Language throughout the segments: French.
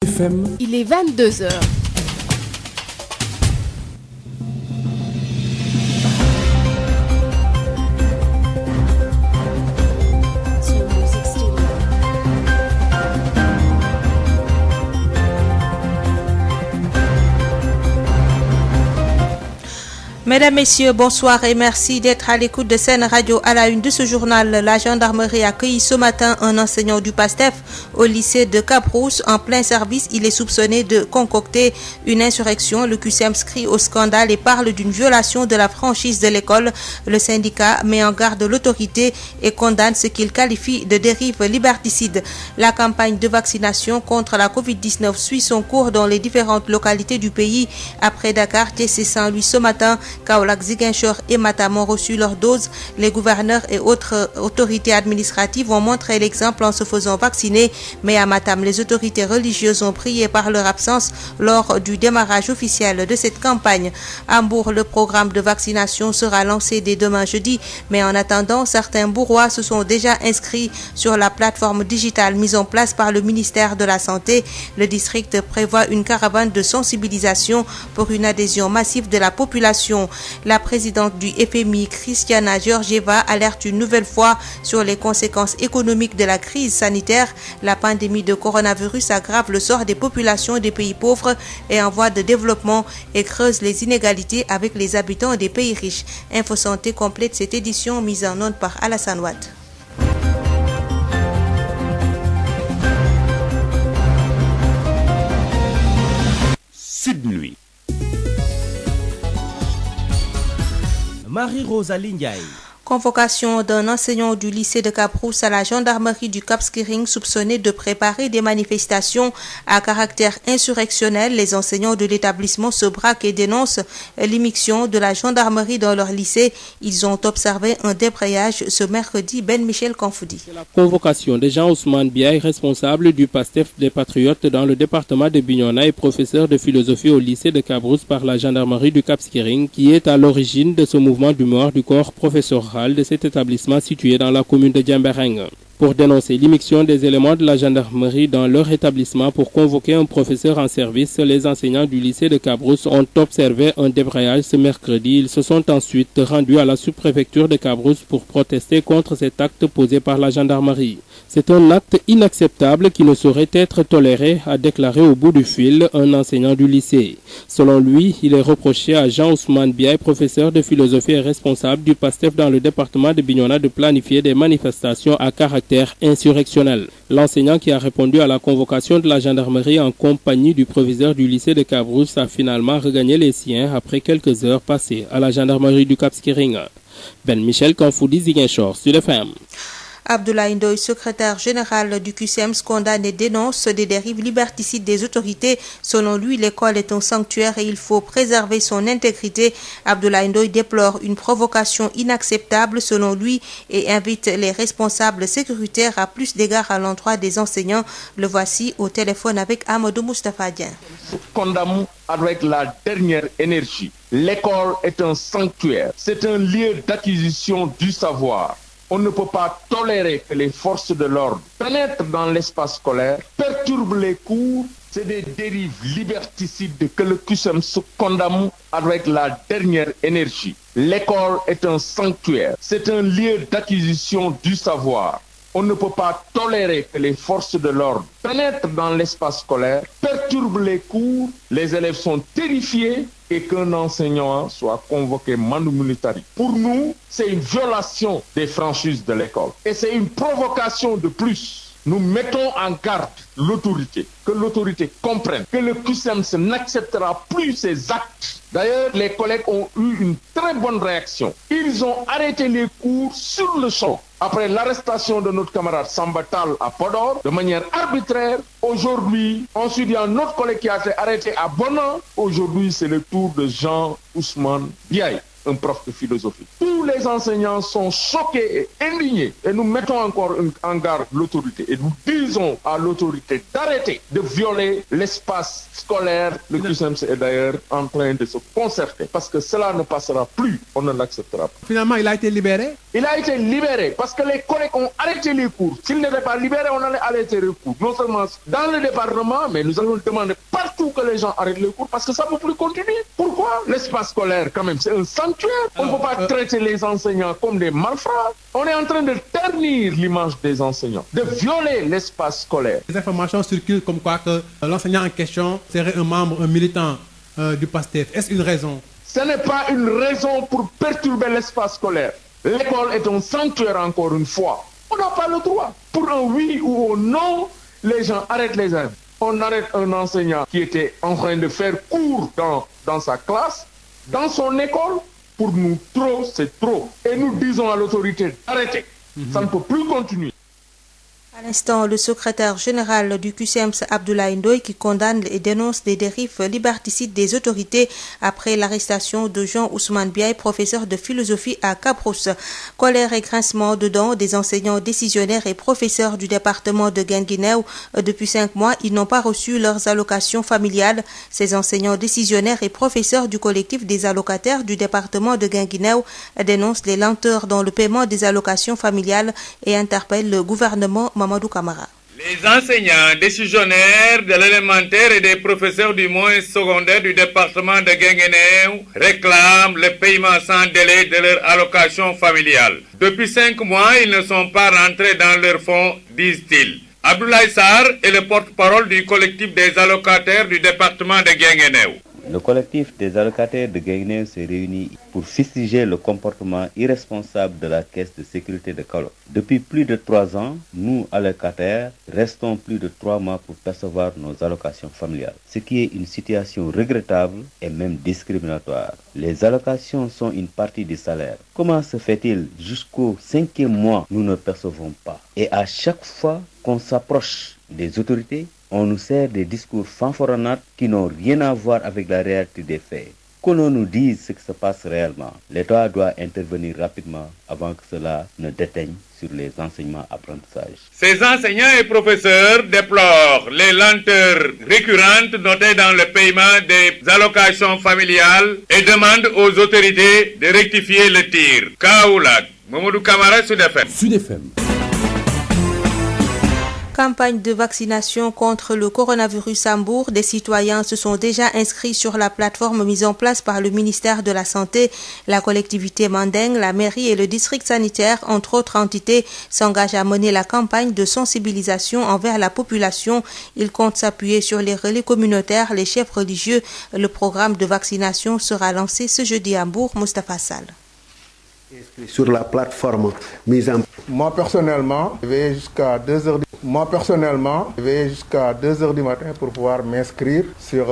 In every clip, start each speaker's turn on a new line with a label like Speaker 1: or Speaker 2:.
Speaker 1: FM.
Speaker 2: Il est 22 heures.
Speaker 3: Mesdames, Messieurs, bonsoir et merci d'être à l'écoute de Sen Radio. À la une de ce journal, la gendarmerie a accueilli ce matin un enseignant du PASTEF au lycée de Cap-Rousse. En plein service, il est soupçonné de concocter une insurrection. Le QCM crie au scandale et parle d'une violation de la franchise de l'école. Le syndicat met en garde l'autorité et condamne ce qu'il qualifie de dérive liberticide. La campagne de vaccination contre la Covid-19 suit son cours dans les différentes localités du pays. Après Dakar, Thiès et Saint-Louis ce matin, Kaolack, Ziguinchor et Matam ont reçu leur dose. Les gouverneurs et autres autorités administratives ont montré l'exemple en se faisant vacciner. Mais à Matam, les autorités religieuses ont prié par leur absence lors du démarrage officiel de cette campagne. À Mbour, le programme de vaccination sera lancé dès demain jeudi. Mais en attendant, certains Mbourois se sont déjà inscrits sur la plateforme digitale mise en place par le ministère de la Santé. Le district prévoit une caravane de sensibilisation pour une adhésion massive de la population. La présidente du FMI, Christiana Georgieva, alerte une nouvelle fois sur les conséquences économiques de la crise sanitaire. La pandémie de coronavirus aggrave le sort des populations des pays pauvres et en voie de développement et creuse les inégalités avec les habitants des pays riches. Info Santé complète cette édition mise en onde par Alassane Watt.
Speaker 1: Sud Nuit.
Speaker 4: Marie-Rosalie Ndiaye.
Speaker 3: Convocation d'un enseignant du lycée de Cap-Rousse à la gendarmerie du Cap Skirring soupçonné de préparer des manifestations à caractère insurrectionnel. Les enseignants de l'établissement se braquent et dénoncent l'immixtion de la gendarmerie dans leur lycée. Ils ont observé un débrayage ce mercredi. Ben Michel Kanfoudi.
Speaker 5: La convocation de Jean-Ousmane Biaye, responsable du PASTEF des Patriotes dans le département de Bignona et professeur de philosophie au lycée de Cap-Rousse par la gendarmerie du Cap Skirring, qui est à l'origine de ce mouvement d'humeur du corps professoral de cet établissement situé dans la commune de Diambereng. Pour dénoncer l'immixtion des éléments de la gendarmerie dans leur établissement pour convoquer un professeur en service, les enseignants du lycée de Cap-Rousse ont observé un débrayage ce mercredi. Ils se sont ensuite rendus à la sous-préfecture de Cap-Rousse pour protester contre cet acte posé par la gendarmerie. C'est un acte inacceptable qui ne saurait être toléré, a déclaré au bout du fil un enseignant du lycée. Selon lui, il est reproché à Jean-Ousmane Biaye, professeur de philosophie et responsable du PASTEF dans le département de Bignona, de planifier des manifestations à caractère insurrectionnel. L'enseignant qui a répondu à la convocation de la gendarmerie en compagnie du proviseur du lycée de Cap-Rousse a finalement regagné les siens après quelques heures passées à la gendarmerie du Cap Skirring. Ben Michel Kanfoudi, Ziguinchor, Sud FM.
Speaker 3: Abdoulaye Ndoye, secrétaire général du QCM, condamne et dénonce des dérives liberticides des autorités. Selon lui, l'école est un sanctuaire et il faut préserver son intégrité. Abdoulaye Ndoye déplore une provocation inacceptable selon lui et invite les responsables sécuritaires à plus d'égard à l'endroit des enseignants. Le voici au téléphone avec Amadou Moustapha Dieng.
Speaker 6: Condamnons avec la dernière énergie. L'école est un sanctuaire. C'est un lieu d'acquisition du savoir. On ne peut pas tolérer que les forces de l'ordre pénètrent dans l'espace scolaire, perturbent les cours. C'est des dérives liberticides que le QCM se condamne avec la dernière énergie. L'école est un sanctuaire. C'est un lieu d'acquisition du savoir. On ne peut pas tolérer que les forces de l'ordre pénètrent dans l'espace scolaire, perturbent les cours, les élèves sont terrifiés et qu'un enseignant soit convoqué manu militari. Pour nous, c'est une violation des franchises de l'école et c'est une provocation de plus. Nous mettons en garde l'autorité, que l'autorité comprenne que le QCM n'acceptera plus ces actes. D'ailleurs, les collègues ont eu une très bonne réaction. Ils ont arrêté les cours sur le champ. Après l'arrestation de notre camarade Sambatal à Podor, de manière arbitraire, aujourd'hui, ensuite il y a un autre collègue qui a été arrêté à Bonan. Aujourd'hui, c'est le tour de Jean-Ousmane Biaye, un prof de philosophie. Tous les enseignants sont choqués et indignés. Et nous mettons encore en garde l'autorité. Et nous disons à l'autorité d'arrêter de violer l'espace scolaire. Le QCMS est d'ailleurs en train de se concerter. Parce que cela ne passera plus. On ne l'acceptera pas.
Speaker 2: Finalement, il a été libéré? Il a été
Speaker 6: libéré parce que les collègues ont arrêté les cours. S'il n'était pas libéré, on allait arrêter les cours. Non seulement dans le département, mais nous allons demander partout que les gens arrêtent les cours parce que ça ne peut plus continuer. Pourquoi? L'espace scolaire, quand même, c'est un sanctuaire. On ne peut pas traiter les enseignants comme des malfrats. On est en train de ternir l'image des enseignants, de violer l'espace scolaire.
Speaker 2: Les informations circulent comme quoi que l'enseignant en question serait un militant du PASTEF. Est-ce une raison?
Speaker 6: Ce n'est pas une raison pour perturber l'espace scolaire. L'école est un sanctuaire, encore une fois. On n'a pas le droit. Pour un oui ou un non, les gens arrêtent les élèves. On arrête un enseignant qui était en train de faire cours dans sa classe, dans son école. Pour nous, trop, c'est trop. Et nous disons à l'autorité d'arrêter. Ça ne peut plus continuer.
Speaker 3: À l'instant, le secrétaire général du QCMS, Abdoulaye Ndoye, qui condamne et dénonce des dérives liberticides des autorités après l'arrestation de Jean-Ousmane Biaye, professeur de philosophie à Cap-Rousse. Colère et grincement de dents des enseignants décisionnaires et professeurs du département de Guinguinéo. Depuis 5 mois, ils n'ont pas reçu leurs allocations familiales. Ces enseignants décisionnaires et professeurs du collectif des allocataires du département de Guinguinéo dénoncent les lenteurs dans le paiement des allocations familiales et interpellent le gouvernement. Mamadou Camara.
Speaker 4: Les enseignants décisionnaires de l'élémentaire et des professeurs du moyen secondaire du département de Guinguinéo réclament le paiement sans délai de leur allocation familiale. Depuis 5 mois, ils ne sont pas rentrés dans leurs fonds, disent-ils. Abdoulaye Sarr est le porte-parole du collectif des allocataires du département de Guinguinéo.
Speaker 7: Le collectif des allocataires de Guinguinéo s'est réuni pour fustiger le comportement irresponsable de la caisse de sécurité de Kaolack. Depuis plus de 3 ans, nous, allocataires, restons plus de 3 mois pour percevoir nos allocations familiales, ce qui est une situation regrettable et même discriminatoire. Les allocations sont une partie du salaire. Comment se fait-il jusqu'au 5e mois, nous ne percevons pas? Et à chaque fois qu'on s'approche des autorités, on nous sert des discours fanfaronnades qui n'ont rien à voir avec la réalité des faits. Que l'on nous dise ce qui se passe réellement. L'État doit intervenir rapidement avant que cela ne déteigne sur les enseignements-apprentissages.
Speaker 4: Ces enseignants et professeurs déplorent les lenteurs récurrentes notées dans le paiement des allocations familiales et demandent aux autorités de rectifier le tir. Kaolack, Mamadou Camara, Sud FM.
Speaker 8: Sud FM.
Speaker 3: Campagne de vaccination contre le coronavirus à Mbour. Des citoyens se sont déjà inscrits sur la plateforme mise en place par le ministère de la Santé. La collectivité Mandeng, la mairie et le district sanitaire, entre autres entités, s'engagent à mener la campagne de sensibilisation envers la population. Ils comptent s'appuyer sur les relais communautaires, les chefs religieux. Le programme de vaccination sera lancé ce jeudi à Mbour. Moustapha Sall.
Speaker 9: Sur la plateforme mise en place.
Speaker 10: Moi personnellement, je vais jusqu'à 2h du matin pour pouvoir m'inscrire sur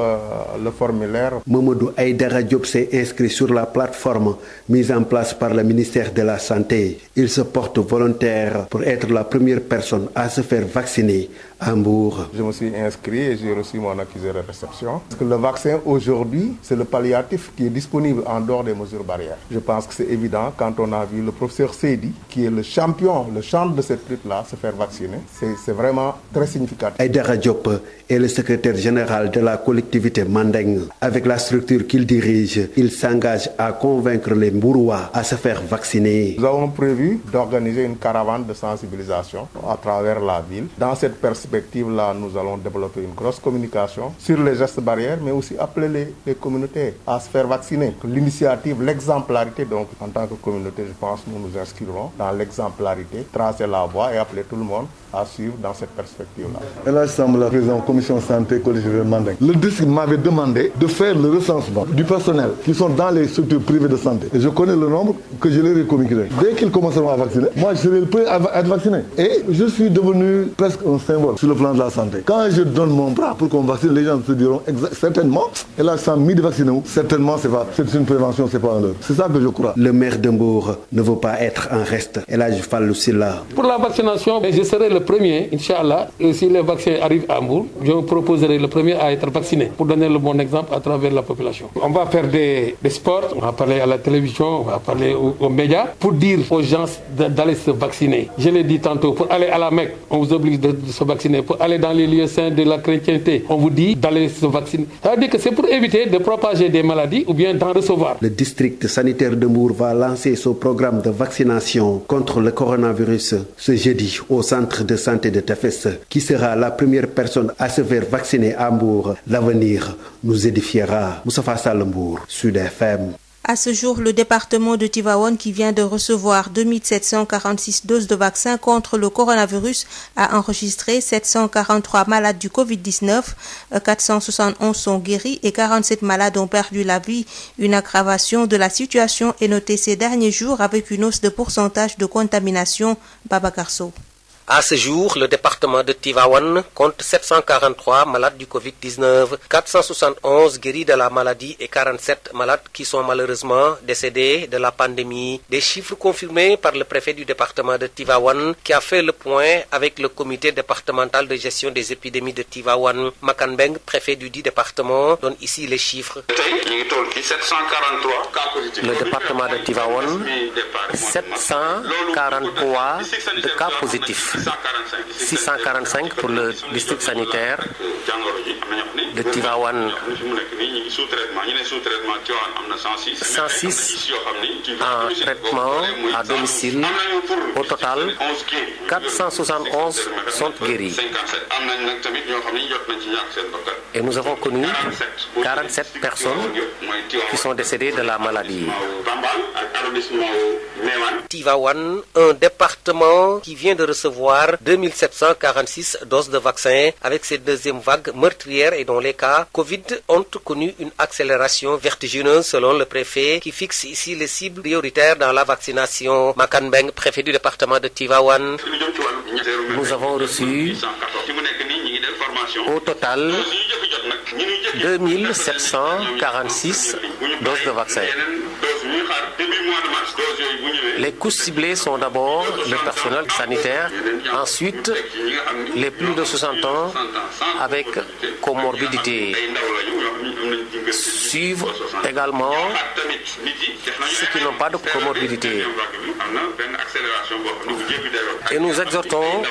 Speaker 10: le formulaire.
Speaker 9: Mamadou Aïdara Diop s'est inscrit sur la plateforme mise en place par le ministère de la Santé. Il se porte volontaire pour être la première personne à se faire vacciner à Mbour.
Speaker 10: Je me suis inscrit et j'ai reçu mon accusé de réception. Parce que le vaccin aujourd'hui, c'est le palliatif qui est disponible en dehors des mesures barrières. Je pense que c'est évident quand on a vu le professeur Seydi, qui est le champion de cette lutte-là, se faire vacciner. C'est vraiment très significatif.
Speaker 9: Aïdara Diop est le secrétaire général de la collectivité Mandeng. Avec la structure qu'il dirige, il s'engage à convaincre les Mbourois à se faire vacciner.
Speaker 10: Nous avons prévu d'organiser une caravane de sensibilisation à travers la ville. Dans cette perspective-là, nous allons développer une grosse communication sur les gestes barrières, mais aussi appeler les communautés à se faire vacciner. L'initiative, l'exemplarité, donc en tant que communauté, je pense que nous nous inscrirons dans l'exemplarité, tracer la voie et appeler tout le monde à suivre dans cette perspective-là.
Speaker 11: Et là, je semble la présidente commission santé collectivité Mandeng. Le district m'avait demandé de faire le recensement du personnel qui sont dans les structures privées de santé. Et je connais le nombre que je leur ai communiqué. Dès qu'ils commenceront à vacciner, moi je serai le premier à être vacciné. Et je suis devenu presque un symbole sur le plan de la santé. Quand je donne mon bras pour qu'on vaccine, les gens se diront certainement, et là, sans mis de vacciner, certainement c'est une prévention, c'est pas un leurre. C'est ça que je crois.
Speaker 9: Le maire de Mbour ne veut pas être en reste. Et là, je parle aussi là.
Speaker 12: Pour la vaccination, je serai le
Speaker 8: le premier, Inch'Allah, si les vaccins arrivent à Hambourg, je me proposerai le premier à être vacciné pour donner le bon exemple à travers la population. On va faire des sports, on va parler à la télévision, on va parler aux médias pour dire aux gens d'aller se vacciner. Je l'ai dit tantôt, pour aller à la Mecque, on vous oblige de se vacciner. Pour aller dans les lieux saints de la chrétienté, on vous dit d'aller se vacciner. Ça veut dire que c'est pour éviter de propager des maladies ou bien d'en recevoir.
Speaker 9: Le district sanitaire de Mbour va lancer son programme de vaccination contre le coronavirus ce jeudi au centre de santé de Tefes, qui sera la première personne à se faire vacciner à Mbour. L'avenir nous édifiera. Moustapha Sall, Mbour, Sud FM.
Speaker 3: À ce jour, le département de Tivaouane, qui vient de recevoir 2746 doses de vaccins contre le coronavirus, a enregistré 743 malades du Covid-19, 471 sont guéris et 47 malades ont perdu la vie. Une aggravation de la situation est notée ces derniers jours avec une hausse de pourcentage de contamination. Babacar Sow.
Speaker 12: À ce jour, le département de Tivaouane compte 743 malades du Covid-19, 471 guéris de la maladie et 47 malades qui sont malheureusement décédés de la pandémie. Des chiffres confirmés par le préfet du département de Tivaouane qui a fait le point avec le comité départemental de gestion des épidémies de Tivaouane. Makan Beng, préfet du dit département, donne ici les chiffres. Le département de Tivaouane, 743 de cas positifs. 645 pour le district sanitaire de Tivaouane, 106 en traitement à domicile. Au total, 471 sont guéris. Et nous avons connu 47 personnes qui sont décédées de la maladie. Tivaouane, un département qui vient de recevoir 2746 doses de vaccins avec cette deuxième vague meurtrière et dont les cas Covid ont connu une accélération vertigineuse selon le préfet qui fixe ici les cibles prioritaires dans la vaccination. Makan Beng, préfet du département de Tivaouane. Nous avons reçu au total 2746 doses de vaccins. Les couches ciblées sont d'abord le personnel sanitaire, ensuite les plus de 60 ans avec comorbidité. Suivent également ceux qui n'ont pas de comorbidité. Et nous exhortons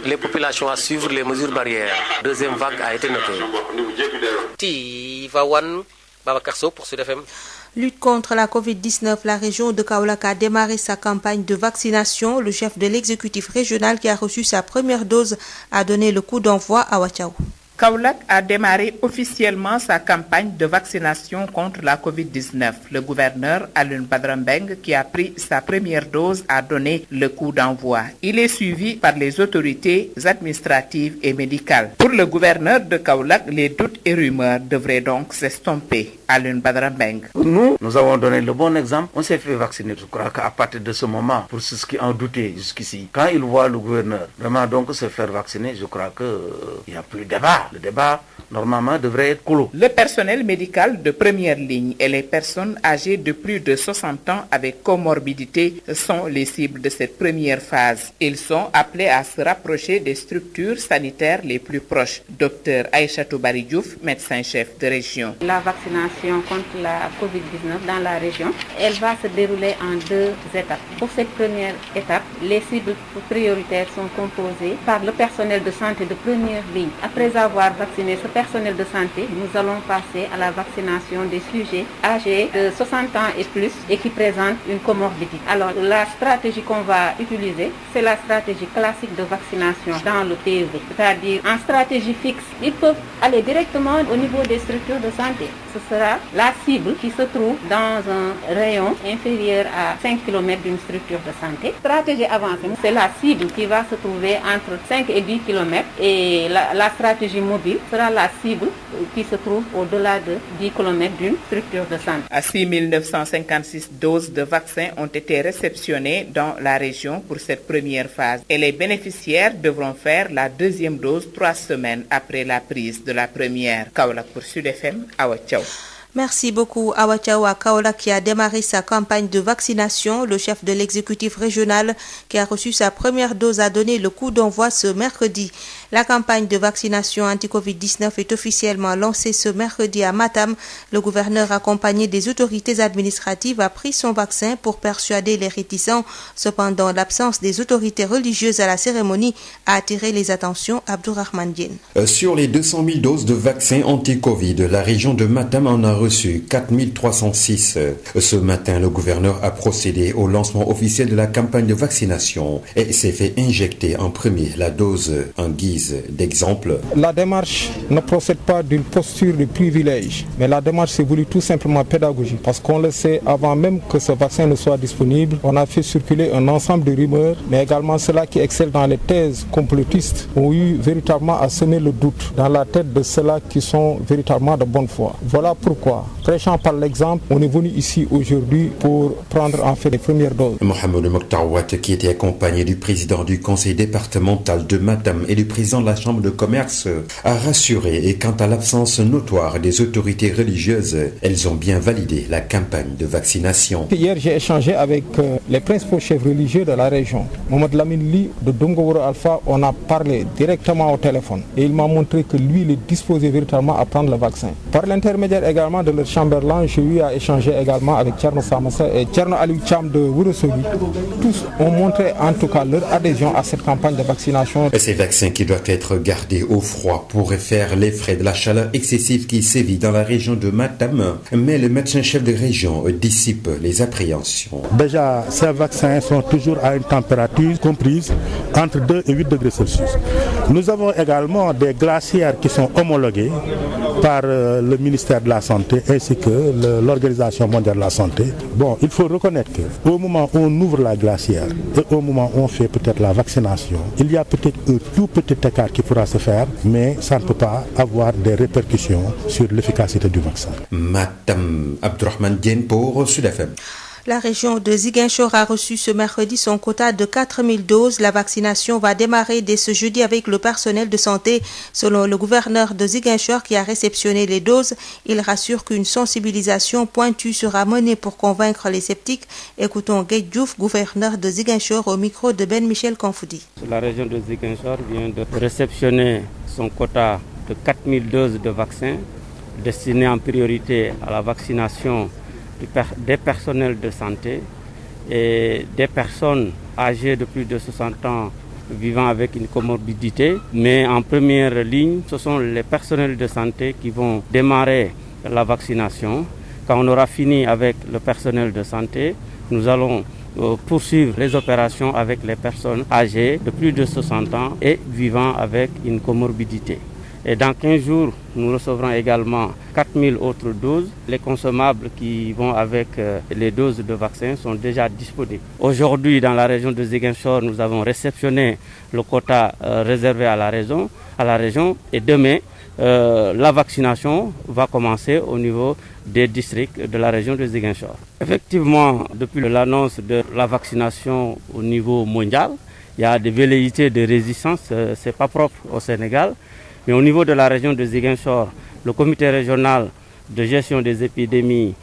Speaker 12: les populations à suivre les mesures barrières. Deuxième vague a été notée. Tivaouane, Babacar Sow pour Sud FM.
Speaker 3: Lutte contre la Covid-19, la région de Kaolack a démarré sa campagne de vaccination. Le chef de l'exécutif régional qui a reçu sa première dose a donné le coup d'envoi à Ouatchao.
Speaker 13: Kaolack a démarré officiellement sa campagne de vaccination contre la Covid-19. Le gouverneur Alioune Badara Mbengue, qui a pris sa première dose, a donné le coup d'envoi. Il est suivi par les autorités administratives et médicales. Pour le gouverneur de Kaolack, les doutes et rumeurs devraient donc s'estomper. Alioune Badara Mbengue.
Speaker 14: Nous avons donné le bon exemple. On s'est fait vacciner. Je crois qu'à partir de ce moment, pour ceux qui en doutaient jusqu'ici, quand ils voient le gouverneur vraiment donc se faire vacciner, je crois qu'il n'y a plus de débat. Le débat, normalement, devrait être clos.
Speaker 13: Le personnel médical de première ligne et les personnes âgées de plus de 60 ans avec comorbidité sont les cibles de cette première phase. Ils sont appelés à se rapprocher des structures sanitaires les plus proches. Dr Aïchatou Bari Diouf, médecin-chef de région.
Speaker 15: La vaccination contre la Covid-19 dans la région, elle va se dérouler en 2 étapes. Pour cette première étape, les cibles prioritaires sont composées par le personnel de santé de première ligne. Après avoir vacciné ce personnel de santé, nous allons passer à la vaccination des sujets âgés de 60 ans et plus et qui présentent une comorbidité. Alors, la stratégie qu'on va utiliser, c'est la stratégie classique de vaccination dans le PV, c'est-à-dire en stratégie fixe. Ils peuvent aller directement au niveau des structures de santé. Ce sera la cible qui se trouve dans un rayon inférieur à 5 km d'une structure de santé. Stratégie avancée, c'est la cible qui va se trouver entre 5 et 10 km et la stratégie mobile sera la cible qui se trouve au-delà de 10 km d'une structure de santé.
Speaker 13: À 6 956 doses de vaccins ont été réceptionnées dans la région pour cette première phase et les bénéficiaires devront faire la deuxième dose 3 semaines après la prise de la première. Kaolack pour Sud FM, Awa Thiaw.
Speaker 3: Merci beaucoup Awachawa Kaola qui a démarré sa campagne de vaccination. Le chef de l'exécutif régional qui a reçu sa première dose a donné le coup d'envoi ce mercredi. La campagne de vaccination anti-Covid-19 est officiellement lancée ce mercredi à Matam. Le gouverneur accompagné des autorités administratives a pris son vaccin pour persuader les réticents. Cependant, l'absence des autorités religieuses à la cérémonie a attiré les attentions. Abdourahmane Diène.
Speaker 16: Sur les 200 000 doses de vaccins anti-Covid, la région de Matam en a reçu 4306. Ce matin, le gouverneur a procédé au lancement officiel de la campagne de vaccination et s'est fait injecter en premier la dose en guise d'exemple.
Speaker 17: La démarche ne procède pas d'une posture de privilège, mais la démarche s'est voulue tout simplement pédagogique parce qu'on le sait, avant même que ce vaccin ne soit disponible, on a fait circuler un ensemble de rumeurs, mais également ceux-là qui excellent dans les thèses complotistes ont eu véritablement à semer le doute dans la tête de ceux-là qui sont véritablement de bonne foi. Voilà pourquoi, prêchant par l'exemple, on est venu ici aujourd'hui pour prendre en fait les premières doses.
Speaker 16: Mohamed Mokhtar, qui était accompagné du président du conseil départemental de Matam et du président de la chambre de commerce, a rassuré. Et quant à l'absence notoire des autorités religieuses, elles ont bien validé la campagne de vaccination.
Speaker 17: Hier, j'ai échangé avec les principaux chefs religieux de la région. Mohamed Lamine Li de Dongoworo Alpha, on a parlé directement au téléphone et il m'a montré que lui, il est disposé véritablement à prendre le vaccin. Par l'intermédiaire également de leur chambellan, j'ai eu à échanger également avec Tcherno Samassa et Tcherno Aliou Cham de Wurosogi. Tous ont montré en tout cas leur adhésion à cette campagne de vaccination.
Speaker 16: Ces vaccins qui doivent être gardés au froid pourraient faire les frais de la chaleur excessive qui sévit dans la région de Matam, mais le médecin-chef de région dissipe les appréhensions.
Speaker 18: Déjà, ces vaccins sont toujours à une température comprise entre 2 et 8 degrés Celsius. Nous avons également des glacières qui sont homologuées par le ministère de la Santé ainsi que l'Organisation mondiale de la santé. Bon, il faut reconnaître qu'au moment où on ouvre la glacière et au moment où on fait peut-être la vaccination, il y a peut-être un tout petit écart qui pourra se faire, mais ça ne peut pas avoir des répercussions sur l'efficacité du vaccin.
Speaker 16: Matam, Abdourahmane Diène pour Sud FM.
Speaker 3: La région de Ziguinchor a reçu ce mercredi son quota de 4000 doses. La vaccination va démarrer dès ce jeudi avec le personnel de santé. Selon le gouverneur de Ziguinchor qui a réceptionné les doses, il rassure qu'une sensibilisation pointue sera menée pour convaincre les sceptiques. Écoutons Gueye Diouf, gouverneur de Ziguinchor, au micro de Ben Michel Konfoudi.
Speaker 19: La région de Ziguinchor vient de réceptionner son quota de 4000 doses de vaccins destinés en priorité à la vaccination des personnels de santé et des personnes âgées de plus de 60 ans vivant avec une comorbidité. Mais en première ligne, ce sont les personnels de santé qui vont démarrer la vaccination. Quand on aura fini avec le personnel de santé, nous allons poursuivre les opérations avec les personnes âgées de plus de 60 ans et vivant avec une comorbidité. Et dans 15 jours, nous recevrons également 4000 autres doses. Les consommables qui vont avec les doses de vaccins sont déjà disponibles. Aujourd'hui, dans la région de Ziguinchor, nous avons réceptionné le quota réservé à la région. Et demain, la vaccination va commencer au niveau des districts de la région de Ziguinchor. Effectivement, depuis l'annonce de la vaccination au niveau mondial, il y a des velléités de résistance, ce n'est pas propre au Sénégal. Mais au niveau de la région de Ziguinchor, le comité régional de gestion des épidémies,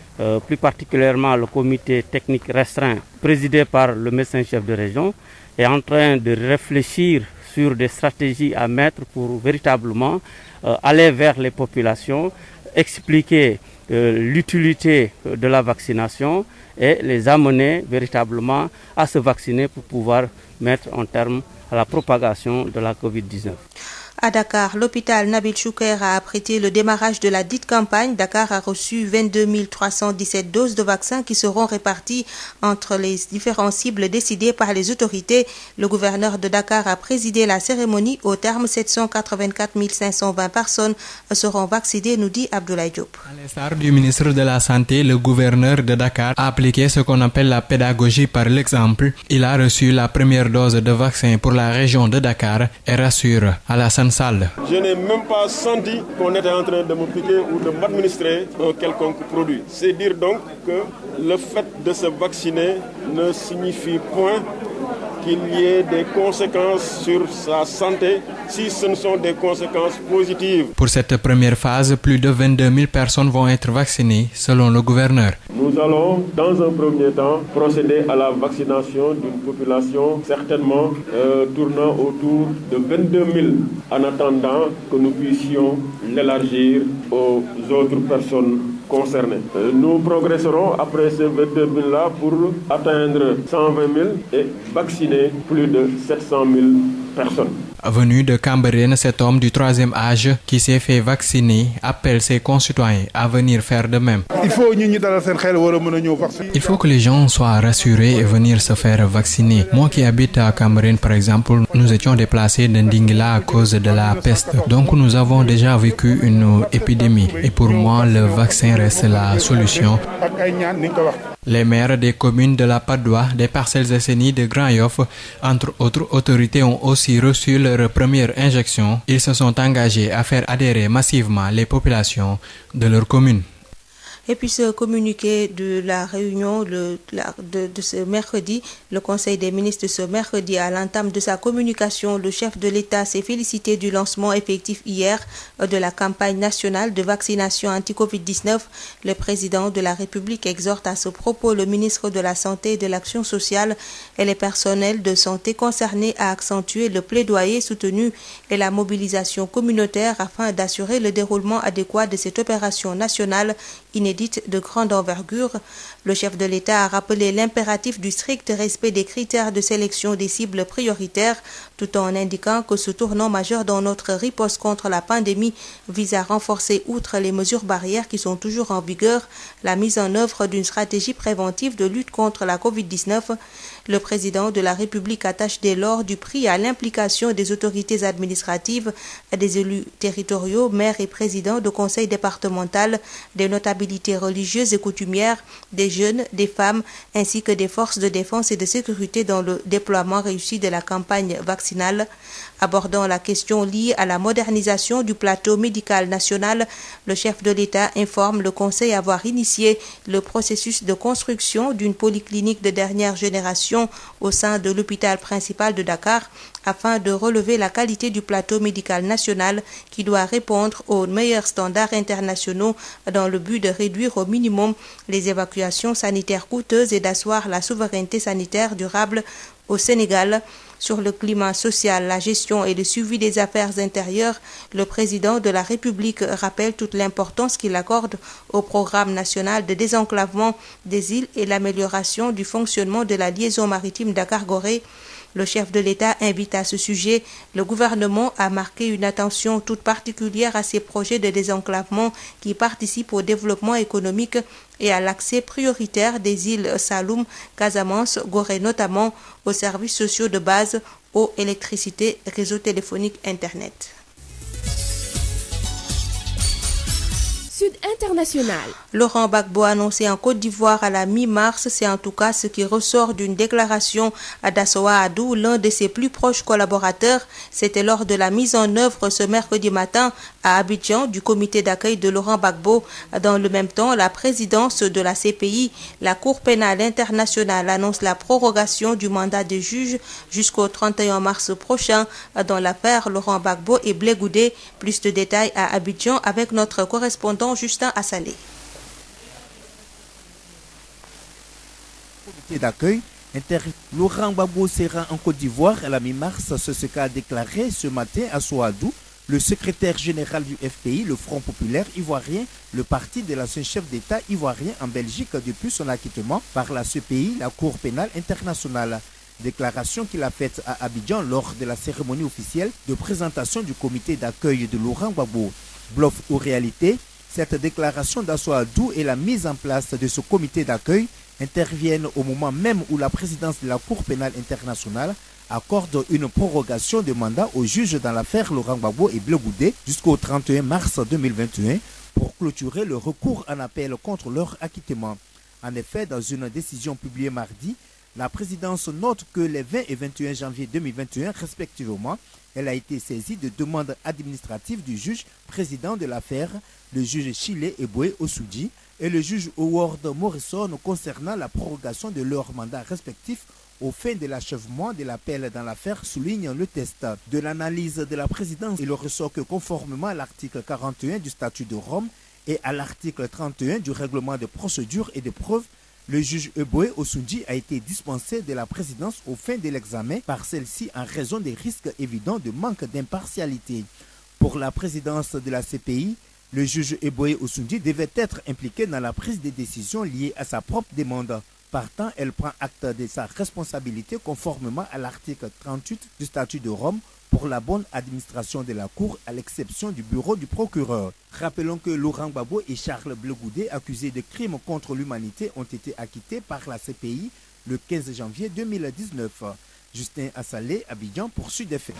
Speaker 19: plus particulièrement le comité technique restreint, présidé par le médecin-chef de région, est en train de réfléchir sur des stratégies à mettre pour véritablement aller vers les populations, expliquer l'utilité de la vaccination et les amener véritablement à se vacciner pour pouvoir mettre un terme à la propagation de la Covid-19.
Speaker 3: À Dakar, l'hôpital Nabil Choucair a apprêté le démarrage de la dite campagne. Dakar a reçu 22 317 doses de vaccins qui seront réparties entre les différents cibles décidées par les autorités. Le gouverneur de Dakar a présidé la cérémonie. Au terme, 784 520 personnes seront vaccinées, nous dit Abdoulaye Diop.
Speaker 20: À l'instar du ministre de la Santé, le gouverneur de Dakar a appliqué ce qu'on appelle la pédagogie par l'exemple. Il a reçu la première dose de vaccin pour la région de Dakar et rassure Alassane Sall.
Speaker 21: Je n'ai même pas senti qu'on était en train de me piquer ou de m'administrer un quelconque produit. C'est dire donc que le fait de se vacciner ne signifie point qu'il y ait des conséquences sur sa santé si ce ne sont des conséquences positives.
Speaker 20: Pour cette première phase, plus de 22 000 personnes vont être vaccinées, selon le gouverneur.
Speaker 21: Nous allons, dans un premier temps, procéder à la vaccination d'une population certainement tournant autour de 22 000, en attendant que nous puissions l'élargir aux autres personnes concernées. Nous progresserons après ces 22 000-là pour atteindre 120 000 et vacciner plus de 700 000 personnes.
Speaker 20: Venu de Cambérène, cet homme du 3e âge qui s'est fait vacciner appelle ses concitoyens à venir faire de même. Il faut que les gens soient rassurés et venir se faire vacciner. Moi qui habite à Cambérène, par exemple, nous étions déplacés de Ndingila à cause de la peste. Donc nous avons déjà vécu une épidémie. Et pour moi, le vaccin reste la solution. Les maires des communes de la Padoue, des Parcelles Assainies, de Grand Yoff, entre autres autorités, ont aussi reçu leur première injection. Ils se sont engagés à faire adhérer massivement les populations de leur commune.
Speaker 3: Et puis ce communiqué de la réunion de ce mercredi, le Conseil des ministres ce mercredi, à l'entame de sa communication, le chef de l'État s'est félicité du lancement effectif hier de la campagne nationale de vaccination anti-Covid-19. Le président de la République exhorte à ce propos le ministre de la Santé et de l'Action sociale et les personnels de santé concernés à accentuer le plaidoyer soutenu et la mobilisation communautaire afin d'assurer le déroulement adéquat de cette opération nationale inédite de grande envergure. Le chef de l'État a rappelé l'impératif du strict respect des critères de sélection des cibles prioritaires, tout en indiquant que ce tournant majeur dans notre riposte contre la pandémie vise à renforcer, outre les mesures barrières qui sont toujours en vigueur, la mise en œuvre d'une stratégie préventive de lutte contre la Covid-19. Le président de la République attache dès lors du prix à l'implication des autorités administratives, des élus territoriaux, maires et présidents de conseils départementaux, des notabilités religieuses et coutumières, des jeunes, des femmes, ainsi que des forces de défense et de sécurité dans le déploiement réussi de la campagne vaccinale. Abordant la question liée à la modernisation du plateau médical national, le chef de l'État informe le Conseil avoir initié le processus de construction d'une polyclinique de dernière génération au sein de l'hôpital principal de Dakar afin de relever la qualité du plateau médical national qui doit répondre aux meilleurs standards internationaux dans le but de réduire au minimum les évacuations sanitaires coûteuses et d'asseoir la souveraineté sanitaire durable au Sénégal. Sur le climat social, la gestion et le suivi des affaires intérieures, le président de la République rappelle toute l'importance qu'il accorde au programme national de désenclavement des îles et l'amélioration du fonctionnement de la liaison maritime Dakar-Gorée. Le chef de l'État invite à ce sujet le gouvernement à marquer une attention toute particulière à ces projets de désenclavement qui participent au développement économique et à l'accès prioritaire des îles Saloum, Casamance, Gorée notamment aux services sociaux de base, eau, électricité, réseau téléphonique, Internet.
Speaker 1: International.
Speaker 3: Laurent Gbagbo annoncé en Côte d'Ivoire à la mi-mars, c'est en tout cas ce qui ressort d'une déclaration d'Assoa Adou, l'un de ses plus proches collaborateurs. C'était lors de la mise en œuvre ce mercredi matin à Abidjan du comité d'accueil de Laurent Gbagbo. Dans le même temps, la présidence de la CPI, la Cour pénale internationale, annonce la prorogation du mandat des juges jusqu'au 31 mars prochain dans l'affaire Laurent Gbagbo et Blé Goudé. Plus de détails à Abidjan avec notre correspondant Justin Assalé.
Speaker 22: Comité d'accueil Laurent Gbagbo sera en Côte d'Ivoire à la mi-mars, c'est ce qu'a déclaré ce matin à Soadou le secrétaire général du FPI, le Front populaire ivoirien, le parti de l'ancien chef d'État ivoirien en Belgique depuis son acquittement par la CPI, la Cour pénale internationale. Déclaration qu'il a faite à Abidjan lors de la cérémonie officielle de présentation du comité d'accueil de Laurent Gbagbo. Bluff ou réalité, cette déclaration d'Assoadou et la mise en place de ce comité d'accueil interviennent au moment même où la présidence de la Cour pénale internationale accorde une prorogation de mandat aux juges dans l'affaire Laurent Gbagbo et Blé Goudé jusqu'au 31 mars 2021 pour clôturer le recours en appel contre leur acquittement. En effet, dans une décision publiée mardi, la présidence note que les 20 et 21 janvier 2021, respectivement, elle a été saisie de demandes administratives du juge président de l'affaire, le juge Chile Eboué Ossoudi, et le juge Howard Morrison concernant la prorogation de leurs mandats respectifs aux fins de l'achèvement de l'appel dans l'affaire, souligne le test. De l'analyse de la présidence, il ressort que conformément à l'article 41 du statut de Rome et à l'article 31 du règlement de procédure et de preuve, le juge Eboé Osunji a été dispensé de la présidence aux fins de l'examen par celle-ci en raison des risques évidents de manque d'impartialité. Pour la présidence de la CPI, le juge Eboé Osunji devait être impliqué dans la prise des décisions liées à sa propre demande. Partant, elle prend acte de sa responsabilité conformément à l'article 38 du statut de Rome pour la bonne administration de la Cour, à l'exception du bureau du procureur. Rappelons que Laurent Gbagbo et Charles Blé Goudé, accusés de crimes contre l'humanité, ont été acquittés par la CPI le 15 janvier 2019. Justin Assalé, Abidjan, pour Sud FM.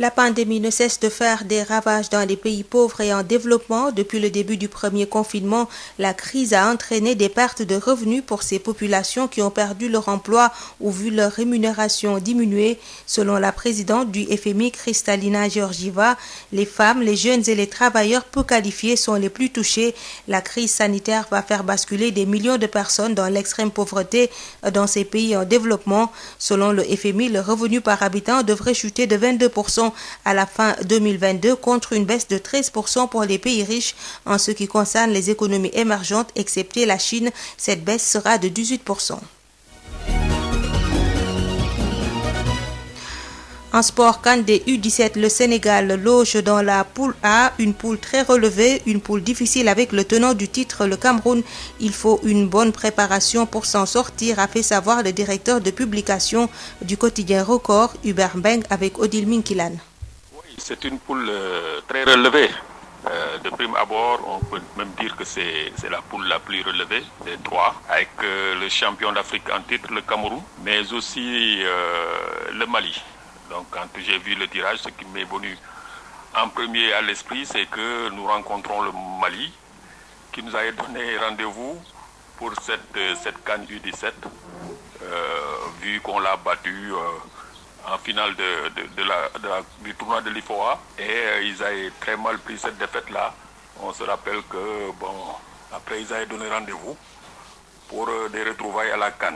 Speaker 3: La pandémie ne cesse de faire des ravages dans les pays pauvres et en développement. Depuis le début du premier confinement, la crise a entraîné des pertes de revenus pour ces populations qui ont perdu leur emploi ou vu leur rémunération diminuer. Selon la présidente du FMI, Kristalina Georgieva, les femmes, les jeunes et les travailleurs peu qualifiés sont les plus touchés. La crise sanitaire va faire basculer des millions de personnes dans l'extrême pauvreté dans ces pays en développement. Selon le FMI, le revenu par habitant devrait chuter de 22% à la fin 2022 contre une baisse de 13% pour les pays riches. En ce qui concerne les économies émergentes, excepté la Chine, cette baisse sera de 18%. En sport, CAN des U17, le Sénégal loge dans la poule A, une poule très relevée, une poule difficile avec le tenant du titre, le Cameroun. Il faut une bonne préparation pour s'en sortir, a fait savoir le directeur de publication du quotidien Record, Hubert Mbeng, avec Odile Minkilan.
Speaker 1: Oui, c'est une poule très relevée. De prime abord, on peut même dire que c'est la poule la plus relevée des trois, avec le champion d'Afrique en titre, le Cameroun, mais aussi le Mali. Donc quand j'ai vu le tirage, ce qui m'est venu en premier à l'esprit, c'est que nous rencontrons le Mali, qui nous a donné rendez-vous pour cette CAN U17, vu qu'on l'a battu en finale du tournoi de l'IFOA, et ils avaient très mal pris cette défaite-là. On se rappelle que, après ils avaient donné rendez-vous pour des retrouvailles à la CAN.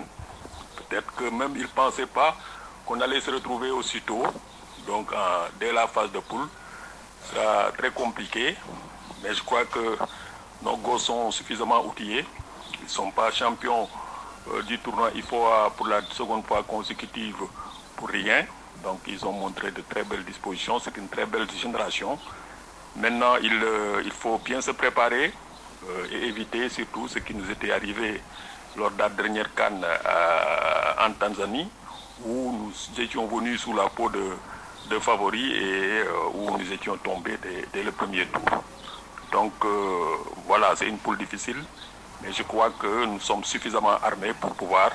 Speaker 1: Peut-être que même ils ne pensaient pas qu'on allait se retrouver aussitôt, donc dès la phase de poule. Ce sera très compliqué, mais je crois que nos gosses sont suffisamment outillés. Ils ne sont pas champions du tournoi IFOA pour la seconde fois consécutive pour rien. Donc ils ont montré de très belles dispositions, c'est une très belle génération. Maintenant, il faut bien se préparer et éviter surtout ce qui nous était arrivé lors de la dernière CAN en Tanzanie, où nous étions venus sous la peau de favoris et où nous étions tombés dès le premier tour. Donc voilà, c'est une poule difficile, mais je crois que nous sommes suffisamment armés pour pouvoir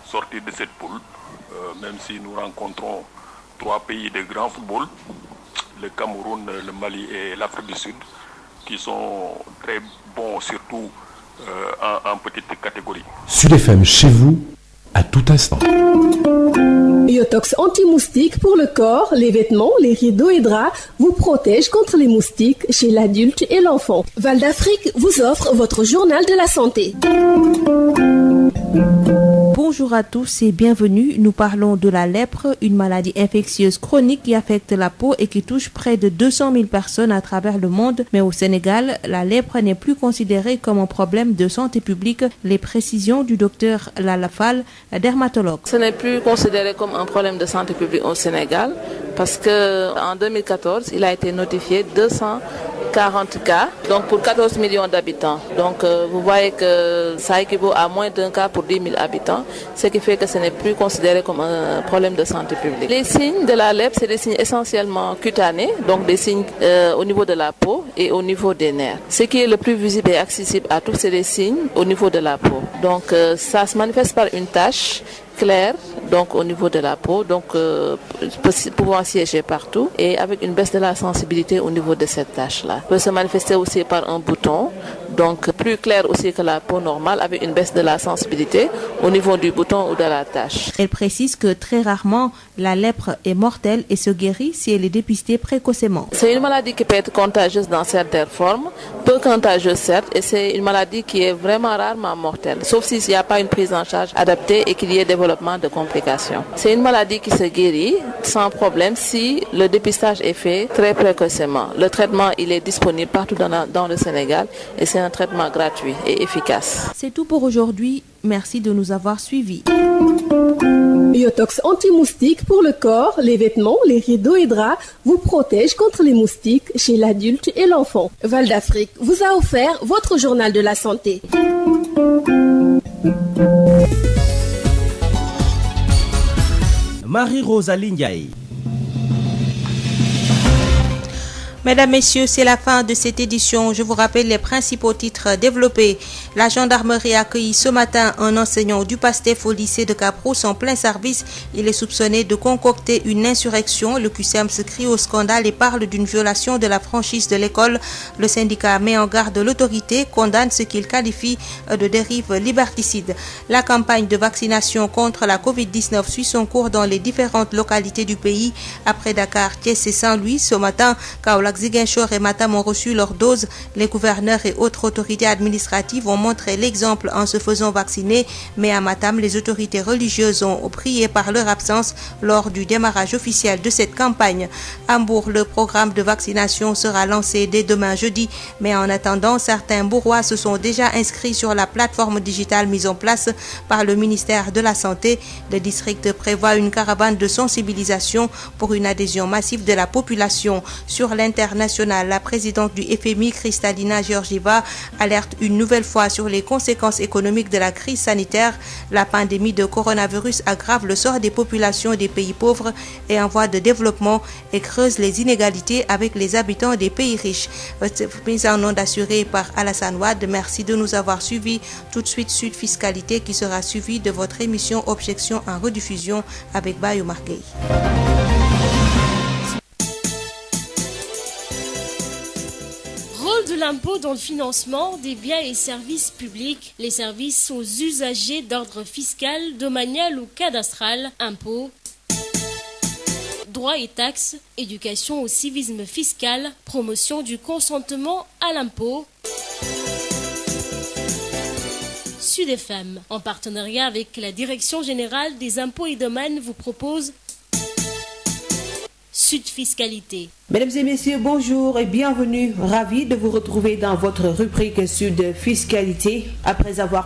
Speaker 1: sortir de cette poule, même si nous rencontrons trois pays de grand football, le Cameroun, le Mali et l'Afrique du Sud, qui sont très bons, surtout en petite catégorie.
Speaker 5: Sud FM, chez vous, à tout instant.
Speaker 23: Yotox anti-moustique pour le corps, les vêtements, les rideaux et draps vous protège contre les moustiques chez l'adulte et l'enfant. Val d'Afrique vous offre votre journal de la santé.
Speaker 3: Bonjour à tous et bienvenue. Nous parlons de la lèpre, une maladie infectieuse chronique qui affecte la peau et qui touche près de 200 000 personnes à travers le monde. Mais au Sénégal, la lèpre n'est plus considérée comme un problème de santé publique. Les précisions du docteur Lala Fall, dermatologue.
Speaker 24: Ce n'est plus considéré comme un problème de santé publique au Sénégal parce qu'en 2014, il a été notifié 240 cas, donc pour 14 millions d'habitants. Donc vous voyez que ça équivaut à moins d'un cas pour 10 000 habitants, ce qui fait que ce n'est plus considéré comme un problème de santé publique. Les signes de la lèpre, c'est des signes essentiellement cutanés, donc des signes au niveau de la peau et au niveau des nerfs. Ce qui est le plus visible et accessible à tous, c'est des signes au niveau de la peau. Donc ça se manifeste par une tache claire, donc au niveau de la peau, donc pouvant siéger partout et avec une baisse de la sensibilité au niveau de cette tache-là. Peut se manifester aussi par un bouton, donc plus claire aussi que la peau normale, avec une baisse de la sensibilité au niveau du bouton ou de la tache.
Speaker 3: Elle précise que très rarement, la lèpre est mortelle et se guérit si elle est dépistée précocement.
Speaker 24: C'est une maladie qui peut être contagieuse dans certaines formes, peu contagieuse certes, et c'est une maladie qui est vraiment rarement mortelle, sauf s'il n'y a pas une prise en charge adaptée et qu'il y ait développement de complications. C'est une maladie qui se guérit sans problème si le dépistage est fait très précocement. Le traitement, il est disponible partout dans le Sénégal et c'est un traitement gratuit et efficace.
Speaker 3: C'est tout pour aujourd'hui. Merci de nous avoir suivis.
Speaker 23: Biotox anti-moustique pour le corps, les vêtements, les rideaux et draps vous protège contre les moustiques chez l'adulte et l'enfant. Val d'Afrique vous a offert votre journal de la santé.
Speaker 2: Marie-Rosalie Ndiaye.
Speaker 3: Mesdames, Messieurs, c'est la fin de cette édition. Je vous rappelle les principaux titres développés. La gendarmerie a accueilli ce matin un enseignant du PASTEF au lycée de Cap-Rousse en plein service. Il est soupçonné de concocter une insurrection. Le QCM se crie au scandale et parle d'une violation de la franchise de l'école. Le syndicat met en garde l'autorité, condamne ce qu'il qualifie de dérive liberticide. La campagne de vaccination contre la Covid-19 suit son cours dans les différentes localités du pays. Après Dakar, Thiès et Saint-Louis, ce matin, Kaolack, Ziguinchor et Matam ont reçu leur dose. Les gouverneurs et autres autorités administratives ont montré l'exemple en se faisant vacciner, mais à Matam, les autorités religieuses ont prié par leur absence lors du démarrage officiel de cette campagne. À Mbour, le programme de vaccination sera lancé dès demain jeudi, mais en attendant, certains Mbourois se sont déjà inscrits sur la plateforme digitale mise en place par le ministère de la Santé. Le district prévoit une caravane de sensibilisation pour une adhésion massive de la population. Sur l'international, la présidente du FMI, Kristalina Georgieva, alerte une nouvelle fois sur les conséquences économiques de la crise sanitaire. La pandémie de coronavirus aggrave le sort des populations des pays pauvres et en voie de développement et creuse les inégalités avec les habitants des pays riches. Mise en onde assurée par Alassane Wade. Merci de nous avoir suivis. Tout de suite, Sud Fiscalité qui sera suivie de votre émission Objection en rediffusion avec Bayo Marguey.
Speaker 4: De l'impôt dans le financement des biens et services publics, les services aux usagers d'ordre fiscal, domanial ou cadastral, impôts, droits et taxes, éducation au civisme fiscal, promotion du consentement à l'impôt. Sud FM, en partenariat avec la Direction générale des impôts et domaines, vous propose Sud Fiscalité.
Speaker 6: Mesdames et messieurs, bonjour et bienvenue. Ravi de vous retrouver dans votre rubrique Sud Fiscalité. Après avoir